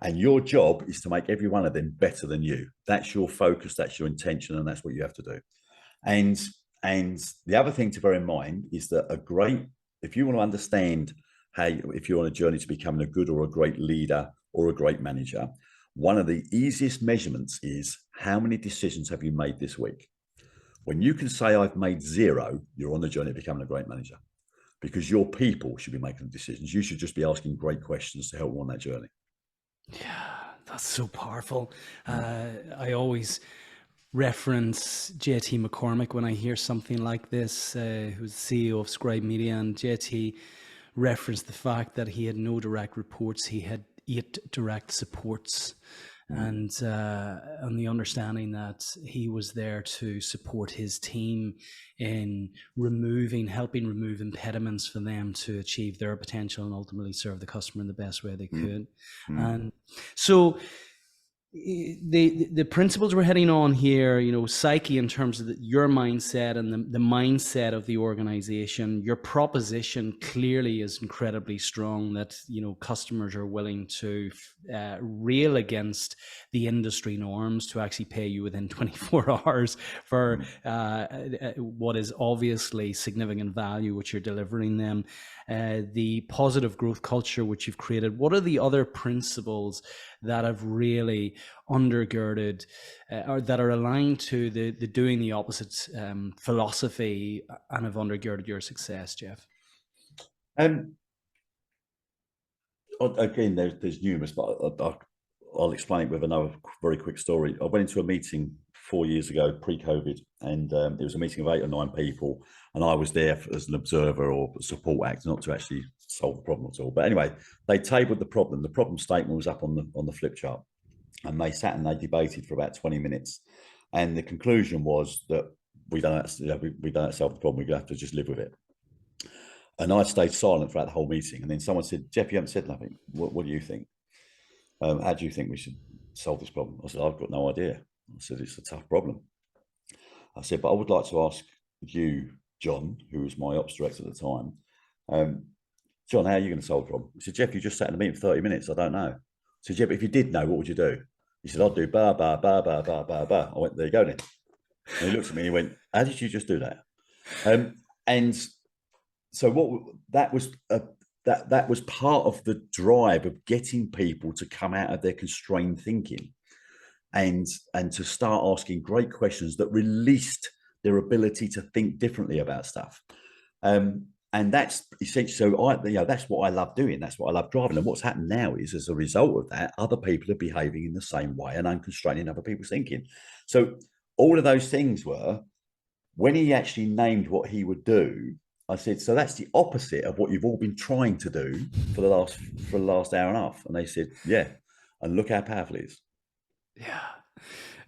And your job is to make every one of them better than you. That's your focus, that's your intention, and that's what you have to do. And the other thing to bear in mind is that if you want to understand how, if you're on a journey to becoming a good or a great leader or a great manager, one of the easiest measurements is how many decisions have you made this week? When you can say I've made 0, you're on the journey to becoming a great manager, because your people should be making decisions. You should just be asking great questions to help them on that journey. Yeah, that's so powerful. I always reference JT McCormick when I hear something like this, who's the CEO of Scribe Media, and JT referenced the fact that he had no direct reports, he had 8 direct supports. And on the understanding that he was there to support his team in helping remove impediments for them to achieve their potential and ultimately serve the customer in the best way they could. And so the principles we're heading on here, psyche in terms of your mindset and the mindset of the organization, your proposition clearly is incredibly strong, that, customers are willing to rail against the industry norms to actually pay you within 24 hours for what is obviously significant value, which you're delivering them. The positive growth culture which you've created. What are the other principles that have really undergirded or that are aligned to the doing the opposite philosophy and have undergirded your success, Jeff? Again, there's numerous, but I'll explain it with another very quick story. I went into a meeting 4 years ago, pre-COVID, and it was a meeting of 8 or 9 people, and I was there as an observer or support actor, not to actually solve the problem at all. But anyway, they tabled the problem. The problem statement was up on the flip chart, and they sat and they debated for about 20 minutes, and the conclusion was that we don't solve the problem. We're going to have to just live with it. And I stayed silent throughout the whole meeting. And then someone said, "Jeff, you haven't said nothing. What do you think? How do you think we should solve this problem?" I said, "I've got no idea." I said, "It's a tough problem." I said, "But I would like to ask you, John, who was my ops director at the time, John, how are you going to solve the problem?" He said, "Jeff, you just sat in a meeting for 30 minutes. I don't know." I said, "Jeff, if you did know, what would you do?" He said, "I'd do ba, ba, ba, ba, ba, ba, ba." I went, "There you go then." And he looked at me and he went, "How did you just do that?" And so that was part of the drive of getting people to come out of their constrained thinking and to start asking great questions that released their ability to think differently about stuff. And that's essentially, so that's what I love doing. That's what I love driving. And what's happened now is, as a result of that, other people are behaving in the same way and unconstraining other people's thinking. So all of those things were, when he actually named what he would do, I said, "So that's the opposite of what you've all been trying to do for the last hour and a half." And they said, "Yeah." And look how powerful it is. Yeah.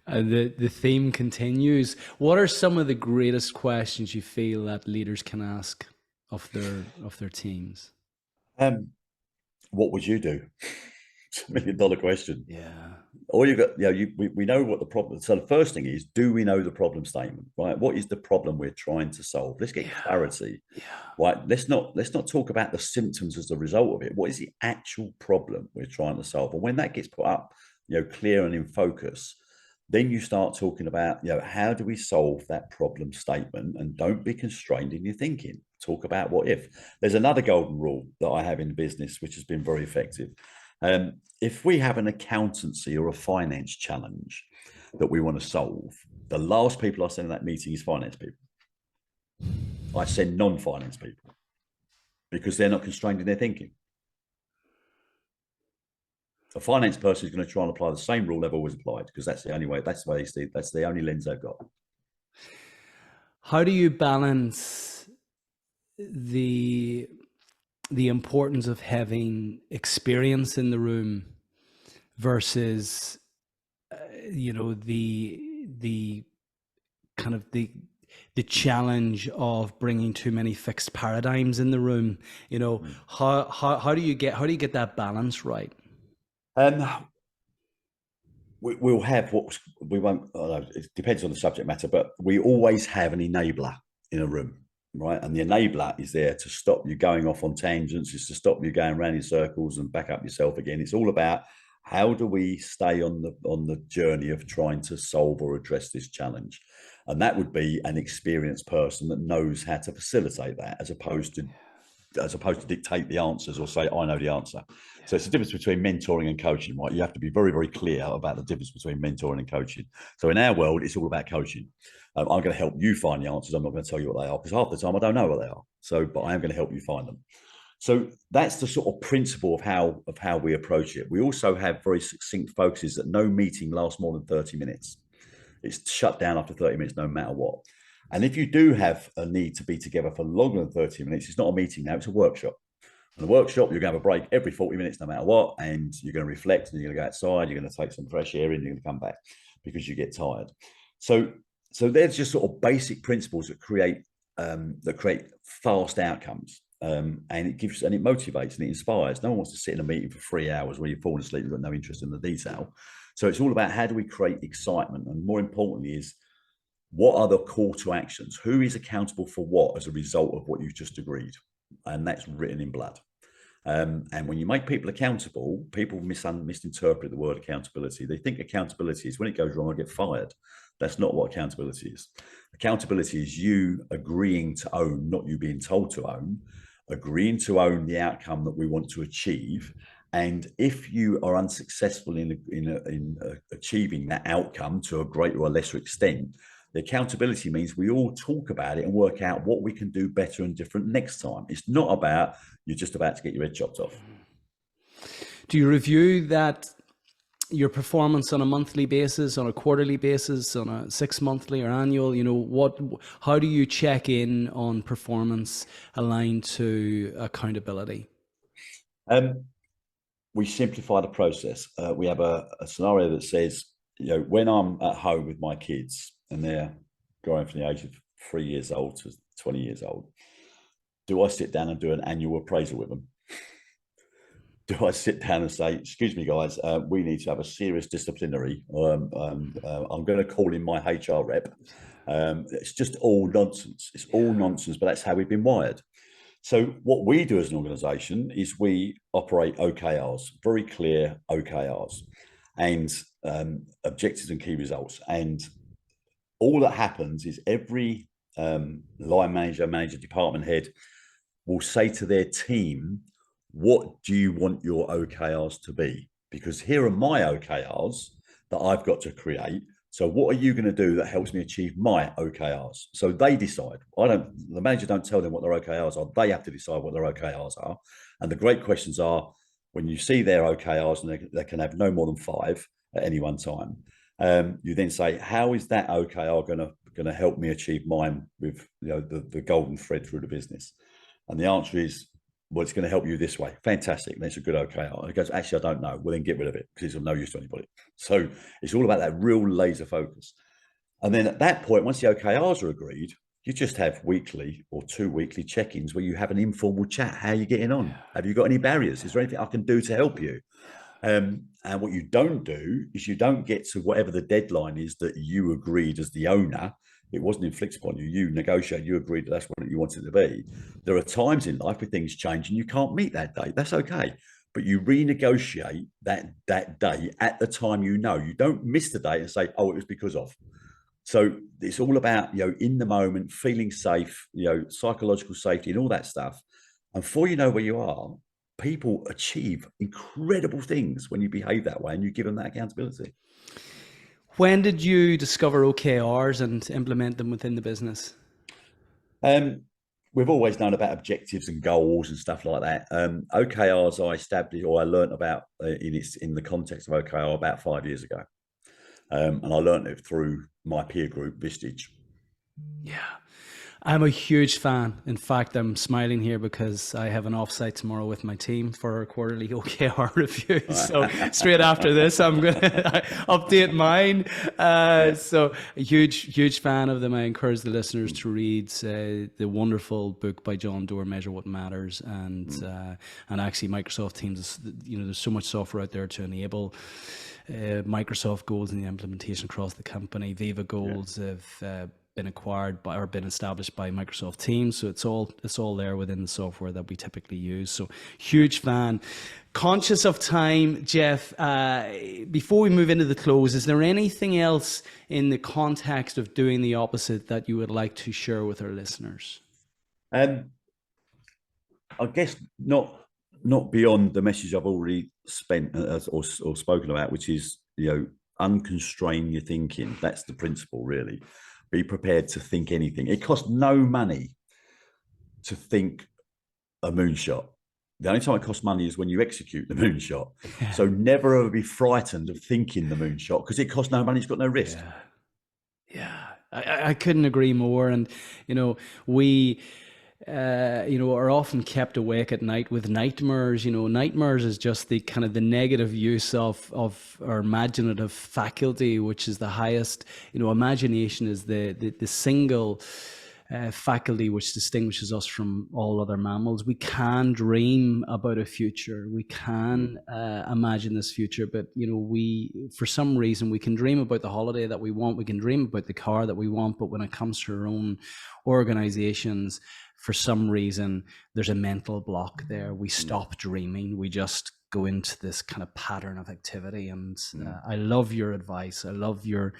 The theme continues. What are some of the greatest questions you feel that leaders can ask of their teams? What would you do? It's $1 million question. Yeah. All you got, we know what the problem. So the first thing is, do we know the problem statement, right? What is the problem we're trying to solve? Let's get clarity, right? Let's not talk about the symptoms as a result of it. What is the actual problem we're trying to solve? And when that gets put up, clear and in focus, then you start talking about, how do we solve that problem statement? And don't be constrained in your thinking. Talk about what if. There's another golden rule that I have in business, which has been very effective. If we have an accountancy or a finance challenge that we want to solve, the last people I send in that meeting is finance people. I send non-finance people because they're not constrained in their thinking. A finance person is going to try and apply the same rule they've always applied, because that's the only way. That's the way they see. That's the only lens they've got. How do you balance the importance of having experience in the room versus the kind of the challenge of bringing too many fixed paradigms in the room. You know, how do you get that balance right? We'll have what we won't. It depends on the subject matter, but we always have an enabler in a room, right? And the enabler is there to stop you going off on tangents, is to stop you going around in circles and back up yourself again. It's all about how do we stay on the journey of trying to solve or address this challenge, and that would be an experienced person that knows how to facilitate that, as opposed to dictate the answers or say, I know the answer. So it's the difference between mentoring and coaching, right? You have to be very, very clear about the difference between mentoring and coaching. So in our world, it's all about coaching. I'm going to help you find the answers. I'm not going to tell you what they are, because half the time I don't know what they are. So, but I am going to help you find them. So that's the sort of principle of how we approach it. We also have very succinct focuses that no meeting lasts more than 30 minutes. It's shut down after 30 minutes, no matter what. And if you do have a need to be together for longer than 30 minutes, it's not a meeting now, it's a workshop. And a workshop, you're going to have a break every 40 minutes, no matter what, and you're going to reflect, and you're going to go outside, you're going to take some fresh air in, you're going to come back because you get tired. So there's just sort of basic principles that create fast outcomes. And it motivates and it inspires. No one wants to sit in a meeting for 3 hours where you're falling asleep, you've got no interest in the detail. So it's all about how do we create excitement, and more importantly is, what are the call to actions? Who is accountable for what as a result of what you've just agreed? And that's written in blood. And when you make people accountable, people misinterpret the word accountability. They think accountability is when it goes wrong, I get fired. That's not what accountability is. Accountability is you agreeing to own, not you being told to own, agreeing to own the outcome that we want to achieve. And if you are unsuccessful in achieving that outcome to a greater or lesser extent, the accountability means we all talk about it and work out what we can do better and different next time. It's not about you're just about to get your head chopped off. Do you review your performance on a monthly basis, on a quarterly basis, on a 6 monthly or annual? You know, how do you check in on performance aligned to accountability? We simplify the process. We have a scenario that says, you know, when I'm at home with my kids and they're growing from the age of 3 years old to 20 years old, do I sit down and do an annual appraisal with them? Do I sit down and say, excuse me, guys, we need to have a serious disciplinary. I'm going to call in my HR rep. It's just all nonsense. It's all nonsense, but that's how we've been wired. So what we do as an organization is we operate OKRs, very clear OKRs, and objectives and key results. And all that happens is every line manager, department head will say to their team, what do you want your OKRs to be? Because here are my OKRs that I've got to create. So what are you going to do that helps me achieve my OKRs? So they decide. The manager don't tell them what their OKRs are. They have to decide what their OKRs are. And the great questions are, when you see their OKRs, and they can have no more than 5 at any one time, you then say, how is that OKR going to help me achieve mine with, you know, the golden thread through the business? And the answer is, well, it's going to help you this way. Fantastic. That's a good OKR. And it goes, actually, I don't know. Well, then get rid of it, because it's of no use to anybody. So it's all about that real laser focus. And then at that point, once the OKRs are agreed, you just have weekly or 2 weekly check-ins where you have an informal chat. How are you getting on? Have you got any barriers? Is there anything I can do to help you? And what you don't do is you don't get to whatever the deadline is that you agreed as the owner. It wasn't inflicted upon you. You negotiate, you agreed that that's what you wanted to be. There are times in life where things change and you can't meet that date. That's okay. But you renegotiate that day at the time you know. You don't miss the date and say, oh, it was because of. So it's all about, you know, in the moment, feeling safe, you know, psychological safety and all that stuff. And before you know where you are, people achieve incredible things when you behave that way and you give them that accountability. When did you discover OKRs and implement them within the business? We've always known about objectives and goals and stuff like that. OKRs I established, or I learned about in the context of OKR about 5 years ago. And I learned it through my peer group, Vistage. Yeah. I'm a huge fan. In fact, I'm smiling here because I have an offsite tomorrow with my team for our quarterly OKR review. So straight after this, I'm going to update mine. Yeah. So a huge fan of them. I encourage the listeners to read the wonderful book by John Doerr, Measure What Matters, and actually Microsoft Teams. There's so much software out there to enable Microsoft goals in the implementation across the company. Viva goals have been acquired by or been established by Microsoft Teams, so it's all there within the software that we typically use. So huge fan. Conscious of time, Jeff, before we move into the close, is there anything else in the context of doing the opposite that you would like to share with our listeners? I guess not beyond the message I've already spent or spoken about, which is, unconstrain your thinking. That's the principle, really. Be prepared to think anything. It costs no money to think a moonshot. The only time it costs money is when you execute the moonshot. Yeah. So never ever be frightened of thinking the moonshot, because it costs no money. It's got no risk. Yeah. I couldn't agree more. And, we are often kept awake at night with nightmares. Nightmares is just the kind of the negative use of our imaginative faculty, which is the highest. Imagination is the single faculty which distinguishes us from all other mammals. We can dream about a future. We can imagine this future, but for some reason, we can dream about the holiday that we want. We can dream about the car that we want, but when it comes to our own organizations, for some reason, there's a mental block there. We stop dreaming. We just go into this kind of pattern of activity. And I love your advice. I love your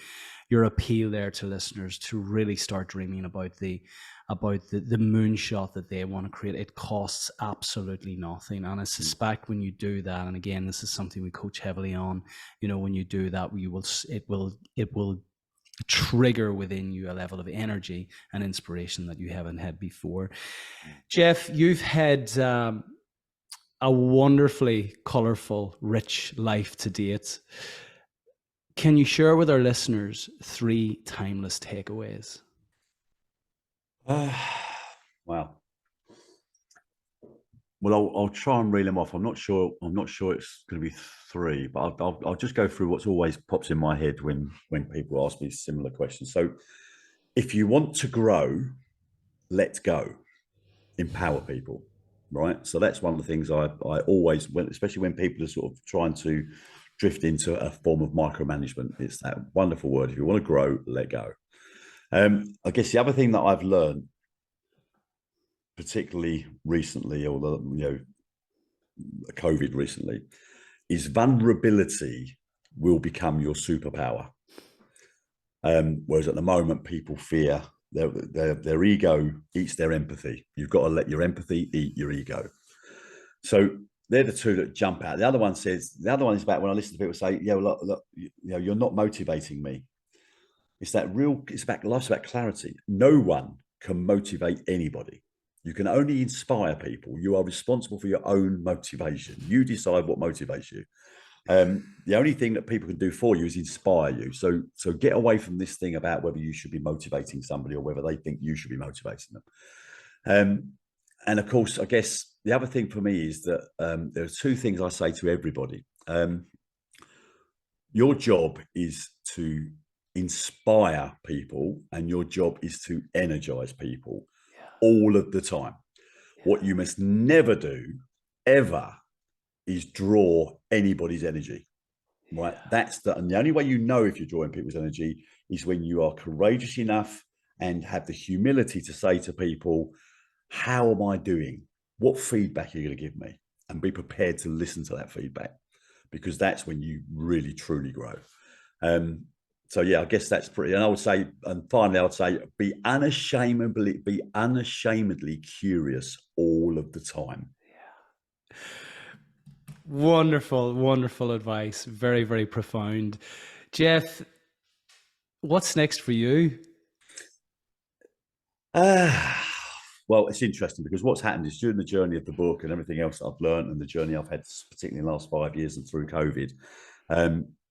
appeal there to listeners to really start dreaming about the moonshot that they want to create. It costs absolutely nothing. And I suspect when you do that, and again, this is something we coach heavily on, when you do that, it will trigger within you a level of energy and inspiration that you haven't had before. Jeff, you've had a wonderfully colorful, rich life to date. Can you share with our listeners 3 timeless takeaways? Wow. Well, I'll try and reel them off. I'm not sure it's going to be 3, but I'll just go through what's always pops in my head when people ask me similar questions. So, if you want to grow, let go. Empower people, right? So that's one of the things I always, especially when people are sort of trying to drift into a form of micromanagement. It's that wonderful word. If you want to grow, let go. I guess the other thing that I've learned, particularly recently, or COVID recently, is vulnerability will become your superpower. Whereas at the moment, people fear their ego eats their empathy. You've got to let your empathy eat your ego. So they're the 2 that jump out. The other one is about when I listen to people say, look, you're not motivating me. It's about life's about clarity. No one can motivate anybody. You can only inspire people. You are responsible for your own motivation. You decide what motivates you. The only thing that people can do for you is inspire you. So get away from this thing about whether you should be motivating somebody or whether they think you should be motivating them. And of course, I guess the other thing for me is that there are 2 things I say to everybody. Your job is to inspire people, and your job is to energize people all of the time. What you must never do, ever, is draw anybody's energy, right? And the only way you know if you're drawing people's energy is when you are courageous enough and have the humility to say to people, how am I doing? What feedback are you going to give me? And be prepared to listen to that feedback, because that's when you really, truly grow. So yeah, I guess that's pretty, and I would say, and finally, I would say, be unashamedly curious all of the time. Wonderful advice. Very, very profound. Jeff, what's next for you? Well, it's interesting because what's happened is during the journey of the book and everything else that I've learned, and the journey I've had, particularly in the last 5 years and through COVID,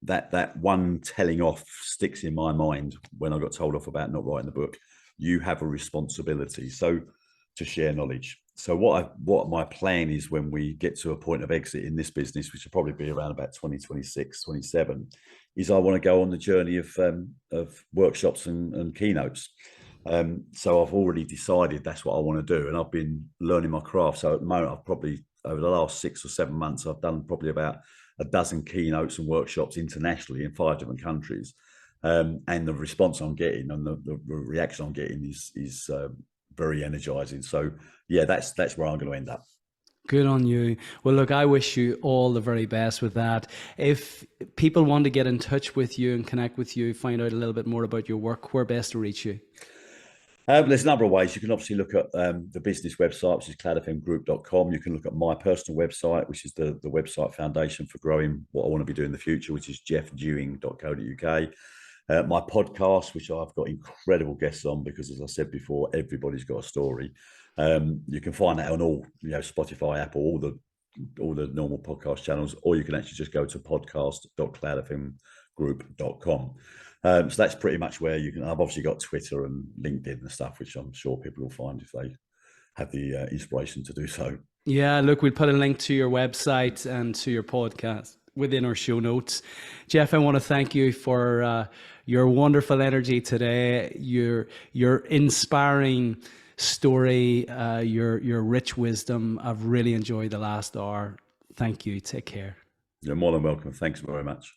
that one telling off sticks in my mind when I got told off about not writing the book. you have a responsibility to share knowledge. So what my plan is when we get to a point of exit in this business, which will probably be around about 2026, 27, is I want to go on the journey of workshops and keynotes. So I've already decided that's what I want to do, and I've been learning my craft. So at the moment, I've probably over the last 6 or 7 months, I've done probably about a dozen keynotes and workshops internationally in 5 different countries. And the response I'm getting and the reaction I'm getting is very energizing. So yeah, that's where I'm going to end up. Good on you. Well, look, I wish you all the very best with that. If people want to get in touch with you and connect with you, find out a little bit more about your work, where best to reach you? There's a number of ways. You can obviously look at the business website, which is cloudfmgroup.com. You can look at my personal website, which is the website foundation for growing what I want to be doing in the future, which is jeffdewing.co.uk. My podcast, which I've got incredible guests on, because as I said before, everybody's got a story. You can find that on all, Spotify, Apple, all the normal podcast channels, or you can actually just go to podcast.cloudfmgroup.com. So that's pretty much where you can. I've obviously got Twitter and LinkedIn and stuff, which I'm sure people will find if they have the inspiration to do so. Yeah, look, we'll put a link to your website and to your podcast within our show notes. Jeff, I want to thank you for your wonderful energy today, your inspiring story, your rich wisdom. I've really enjoyed the last hour. Thank you. Take care. You're more than welcome. Thanks very much.